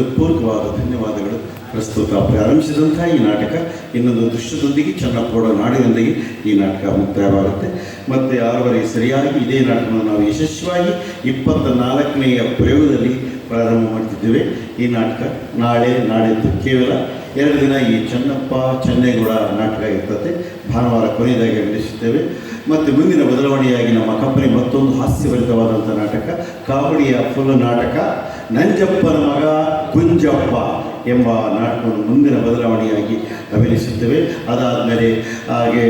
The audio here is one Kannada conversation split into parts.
ಹೃತ್ಪೂರ್ವಕವಾದ ಧನ್ಯವಾದಗಳು. ಪ್ರಸ್ತುತ ಪ್ರಾರಂಭಿಸಿದಂತಹ ಈ ನಾಟಕ ಇನ್ನೊಂದು ದೃಶ್ಯದೊಂದಿಗೆ ಚನ್ನಪ್ಪಗೌಡ ನಾಡಿನೊಂದಿಗೆ ಈ ನಾಟಕ ಮುಕ್ತಾಯವಾಗುತ್ತೆ. ಮತ್ತು 6:15 ಸರಿಯಾಗಿ ಇದೇ ನಾಟಕವನ್ನು ನಾವು ಯಶಸ್ವಿಯಾಗಿ 24ನೆಯ ಪ್ರಯೋಗದಲ್ಲಿ ಪ್ರಾರಂಭ ಮಾಡ್ತಿದ್ದೇವೆ. ಈ ನಾಟಕ ನಾಡಿದ್ದು ಕೇವಲ 2 ದಿನ ಈ ಚನ್ನಪ್ಪ ಚೆನ್ನೇಗೌಡ ನಾಟಕ ಇರ್ತದೆ. ಭಾನುವಾರ ಕೊನೆಯದಾಗಿ ಅಭಿನಯಿಸುತ್ತೇವೆ. ಮತ್ತು ಮುಂದಿನ ಬದಲಾವಣೆಯಾಗಿ ನಮ್ಮ ಕಂಪನಿ ಮತ್ತೊಂದು ಹಾಸ್ಯಭರಿತವಾದಂಥ ನಾಟಕ, ಕಾಮಿಡಿಯ ಫುಲ್ ನಾಟಕ ನಂಜಪ್ಪನ ಮಗ ಕುಂಜಪ್ಪ ಎಂಬ ನಾಟಕವನ್ನು ಮುಂದಿನ ಬದಲಾವಣೆಯಾಗಿ ಅಭಿನಯಿಸುತ್ತೇವೆ. ಅದಾದಮೇಲೆ ಹಾಗೆ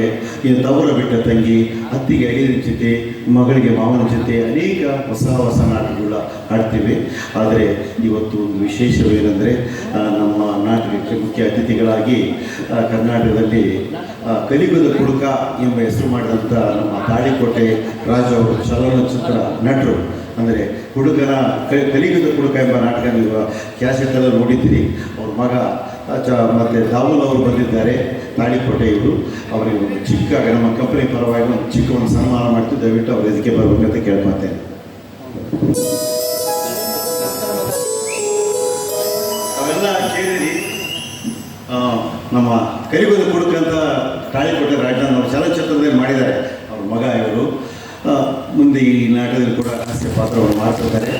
ತವರ ಬಿಟ್ಟ ತಂಗಿ, ಅತ್ತಿಗೆ ಅಳಿಯನ ಜೊತೆ, ಮಗಳಿಗೆ ಮಾವನ ಜೊತೆ ಅನೇಕ ಹೊಸ ನಾಟಕಗಳ ಆಡ್ತೇವೆ. ಆದರೆ ಇವತ್ತು ಒಂದು ವಿಶೇಷವೇನೆಂದರೆ ನಮ್ಮ ನಾಟಕಕ್ಕೆ ಮುಖ್ಯ ಅತಿಥಿಗಳಾಗಿ ಕರ್ನಾಟಕದಲ್ಲಿ ಕಲಿಯುಗದ ಕುಡುಕ ಎಂಬ ಹೆಸರು ಮಾಡಿದಂಥ ನಮ್ಮ ತಾಳಿಕೋಟೆ ರಾಜ ಅವರು ಚಲನಚಿತ್ರ ನಟರು. ಅಂದರೆ ಹುಡುಗನ ಕಲಿಯುಗದ ಕುಡುಕ ಎಂಬ ನಾಟಕ ನೀವು ಕ್ಯಾಸೆಟ್ಟೆಲ್ಲ ನೋಡಿದ್ದೀರಿ. ಅವ್ರ ಮಗ ಮತ್ತು ದಾವೂಲ್ ಅವರು ಬಂದಿದ್ದಾರೆ, ತಾಳಿಕೋಟೆಯವರು. ಅವರಿಗೆ ಒಂದು ಚಿಕ್ಕ ನಮ್ಮ ಕಂಪನಿ ಪರವಾಗಿ ಒಂದು ಚಿಕ್ಕ ಒಂದು ಸನ್ಮಾನ ಮಾಡ್ತೀವಿ. ದಯವಿಟ್ಟು ಅವರು ಇದಕ್ಕೆ ಬರಬೇಕಂತ ಕೇಳ್ಕೊತೇನೆ. ಅವೆಲ್ಲ ಕೇಳಿರಿ. ನಮ್ಮ ಕಲಿಯುಗದ ಕುಡುಕ ಅಂತ ತಾಳಿಕೋಟೆ ರಾಜಣ್ಣ ಅವರು ಚಲನಚಿತ್ರದಲ್ಲಿ ಮಾಡಿದ್ದಾರೆ. ಅವ್ರ ಮಗ ಇವರು ಮುಂದೆ ಈ ನಾಟಕದಲ್ಲಿ ಕೂಡ ಹಾಸ್ಯ ಪಾತ್ರವನ್ನು ಮಾಡ್ತಿದ್ದಾರೆ.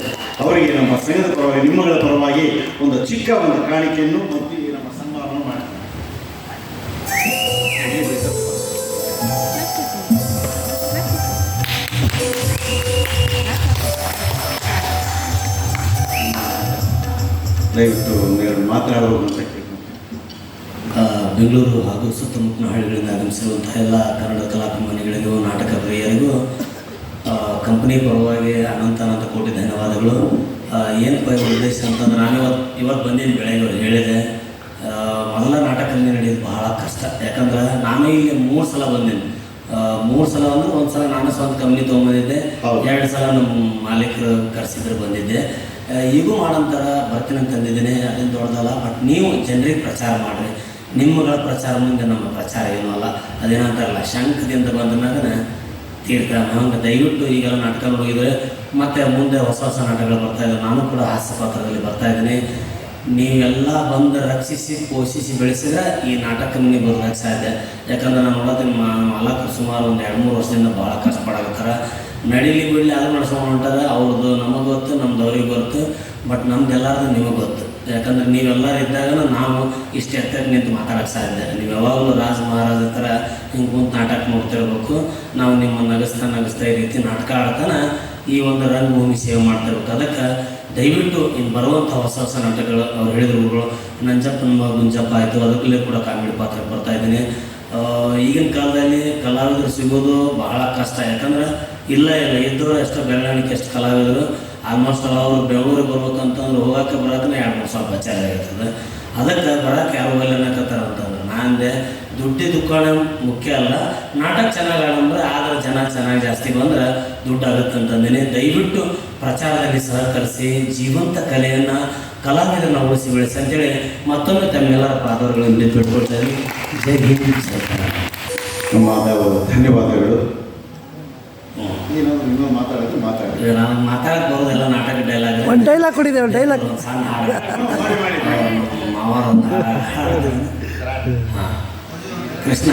ಅವರಿಗೆ ನಮ್ಮ ಸಂಘದ ಪರವಾಗಿ, ನಿಮ್ಮಗಳ ಪರವಾಗಿ ಒಂದು ಚಿಕ್ಕ ಒಂದು ಕಾಣಿಕೆಯನ್ನು ಮತ್ತು ನಮ್ಮ ಸನ್ಮಾನವನ್ನು ಮಾಡ್ತಾರೆ. ದಯವಿಟ್ಟು ಒಂದೆರಡು ಮಾತನಾಡಬಹುದು ಅಂತ ಕೇಳ್ಕೊಂಡು. ಬೆಂಗಳೂರು ಹಾಗೂ ಸುತ್ತಮುತ್ತಲಿನ ಹಳ್ಳಿಗಳಿಂದ ಆಗಮಿಸಿರುವಂತಹ ಎಲ್ಲ ಕನ್ನಡ ಕಲಾಭಿಮಾನಿಗಳಿಗೂ, ನಾಟಕ ಪ್ರಿಯರಿಗೂ ಕಂಪನಿ ಪರವಾಗಿ ಅನಂತ ಕೋಟಿ ಧನ್ಯವಾದಗಳು. ಏನಪ್ಪ ಉದ್ದೇಶ ಅಂತಂದ್ರೆ, ನಾನು ಇವತ್ತು ಬಂದಿದ್ದು ಬೆಳಗ್ಗೆ ಹೇಳಿದೆ. ಮೊದಲ ನಾಟಕದಲ್ಲಿ ನಡೆಯೋದು ಬಹಳ ಕಷ್ಟ. ಯಾಕಂದ್ರೆ ನಾನು ಇಲ್ಲಿ 3 ಸಲ ಬಂದೀನಿ. 3 ಸಲ ಅಂದ್ರೆ ಒಂದು ಸಲ ನಾನು ಸ್ವಂತ ಕಂಪ್ನಿ ತೊಗೊಂಬಂದಿದ್ದೆ, 2 ಸಲ ನಮ್ಮ ಮಾಲೀಕರು ಕರೆಸಿದ್ರು ಬಂದಿದ್ದೆ. ಈಗೂ ಮಾಡಂತಾರ ಬರ್ತೀನಿ ಅಂತಂದಿದ್ದೀನಿ. ಅದೇನು ದೊಡ್ಡದಲ್ಲ. ಬಟ್ ನೀವು ಜನರಿಗೆ ಪ್ರಚಾರ ಮಾಡಿರಿ. ನಿಮ್ಮಗಳ ಪ್ರಚಾರ ಮುಂದೆ ನಮ್ಮ ಪ್ರಚಾರ ಏನೂ ಅಲ್ಲ. ಅದೇನಂತಾರಲ್ಲ, ಶಂಕದಿಂದ ಬಂದಾಗ ತೀರ್ಥ. ಹಂಗೆ ದಯವಿಟ್ಟು ಈಗೆಲ್ಲ ನಾಟಕ ನೋಡಿದರೆ ಮತ್ತು ಮುಂದೆ ಹೊಸ ನಾಟಕಗಳು ಬರ್ತಾಯಿದ್ದಾವೆ. ನಾನು ಕೂಡ ಹಾಸ್ಯ ಪಾತ್ರದಲ್ಲಿ ಬರ್ತಾಯಿದ್ದೀನಿ. ನೀವೆಲ್ಲ ಬಂದು ರಕ್ಷಿಸಿ, ಪೋಷಿಸಿ, ಬೆಳೆಸಿದ್ರೆ ಈ ನಾಟಕ ನಿಮಗೆ ಬರೋದಕ್ಕೆ ಸಾಧ್ಯ. ಯಾಕಂದ್ರೆ ನಾನು ನೋಡೋತೀನಿ ಮಾಲಕರು ಸುಮಾರು ಒಂದು 2-3 ವರ್ಷದಿಂದ ಭಾಳ ಕಷ್ಟಪಡಾಕತ್ತಾರೆ. ನಡೀಲಿ ಬಿಡಲಿ ಅದು ನಡ್ಸ್ಕೊಂಡು ಹೊಂಟಾರೆ. ಅವ್ರದ್ದು ನಮಗೆ ಗೊತ್ತು, ನಮ್ದು ಅವ್ರಿಗೆ ಗೊತ್ತು. ಬಟ್ ನಮ್ದು ಎಲ್ಲರದು ನಿಮಗೆ ಗೊತ್ತು. ಯಾಕಂದ್ರೆ ನೀವೆಲ್ಲರೂ ಇದ್ದಾಗ ನಾವು ಇಷ್ಟು ಎತ್ತಕ್ಕೆ ನಿಂತು ಮಾತಾಡೋಕ್ಕೆ ಸಾಧ್ಯ. ನೀವು ಯಾವಾಗಲೂ ರಾಜ ಮಹಾರಾಜ ಥರ ಹಿಂಗೆ ಕುಂತು ನಾಟಕ ನೋಡ್ತಿರ್ಬೇಕು. ನಾವು ನಿಮ್ಮ ನಗಿಸ್ತಾ ಈ ರೀತಿ ನಾಟಕ ಆಡ್ತಾನೆ ಈ ಒಂದು ರಂಗಭೂಮಿ ಸೇವೆ ಮಾಡ್ತಿರ್ಬೇಕು. ಅದಕ್ಕೆ ದಯವಿಟ್ಟು ಇನ್ನು ಬರುವಂಥ ಹೊಸ ನಾಟಕಗಳು ಅವ್ರು ಹೇಳಿದ್ರು. ನಂಜಪ್ಪನ ಮಗ ಗುಂಜಪ್ಪ ಆಯಿತು, ಅದಕ್ಕಲ್ಲೇ ಕೂಡ ಕಾಮಿಡಿ ಪಾತ್ರಕ್ಕೆ ಬರ್ತಾಯಿದ್ದೀನಿ. ಈಗಿನ ಕಾಲದಲ್ಲಿ ಕಲಾವಿದರು ಸಿಗೋದು ಬಹಳ ಕಷ್ಟ. ಯಾಕಂದ್ರೆ ಇಲ್ಲ ಇದ್ದರು ಎಷ್ಟೋ ಬೆಳವಣಿಗೆ ಎಷ್ಟು ಕಲಾವಿದರು ಆಲ್ಮೋಸ್ಟ್ ಅವರು ಬೆಂಗಳೂರಿಗೆ ಬರ್ಬೇಕಂತಂದ್ರೆ ಹೋಗೋಕ್ಕೆ ಬರೋಕೆ 2-3 ಸಾವಿರ ಬಚಾರ ಆಗಿರ್ತದೆ. ಅದಕ್ಕೆ ಬರೋಕ್ಕೆ ಯಾರು ಒಲ್ಲೆನಕತ್ತಾರ ಅಂತಂದ್ರೆ ನಾನಂದೆ ದುಡ್ಡಿ ದುಃಖಾಣ ಮುಖ್ಯ ಅಲ್ಲ, ನಾಟಕ ಚೆನ್ನಾಗಿ ಆಡಂದ್ರೆ ಆದ್ರೆ ಜನ ಚೆನ್ನಾಗಿ ಜಾಸ್ತಿ ಬಂದ್ರೆ ದುಡ್ಡು ಆಗುತ್ತೆ ಅಂತಂದೇನೆ. ದಯವಿಟ್ಟು ಪ್ರಚಾರದಲ್ಲಿ ಸಹಕರಿಸಿ ಜೀವಂತ ಕಲೆಯನ್ನು ಕಲಾವಿದರನ್ನ ಉಳಿಸಿ ಬೆಳೆಸಿ ಅಂತೇಳಿ ಮತ್ತೊಮ್ಮೆ ತಮ್ಮೆಲ್ಲರ ಪಾದಗಳನ್ನು ಬಿಟ್ಕೊಳ್ತಾರೆ. ಜೈ ಹಿಂದ್ ಸರ್ಕಾರ. ನಮ್ಮ ಧನ್ಯವಾದಗಳು. ನಾನು ಮಾತಾಡಕ್ಕೆ ಬರೋದೆಲ್ಲ ನಾಟಕ ಡೈಲಾಗ್. ಒಂದು ಡೈಲಾಗ್ ಕೊಡಿದೆ, ಒಂದು ಡೈಲಾಗ್. ಸಣ್ಣ ಮಾವಾರ ಒಂದು ಕೃಷ್ಣ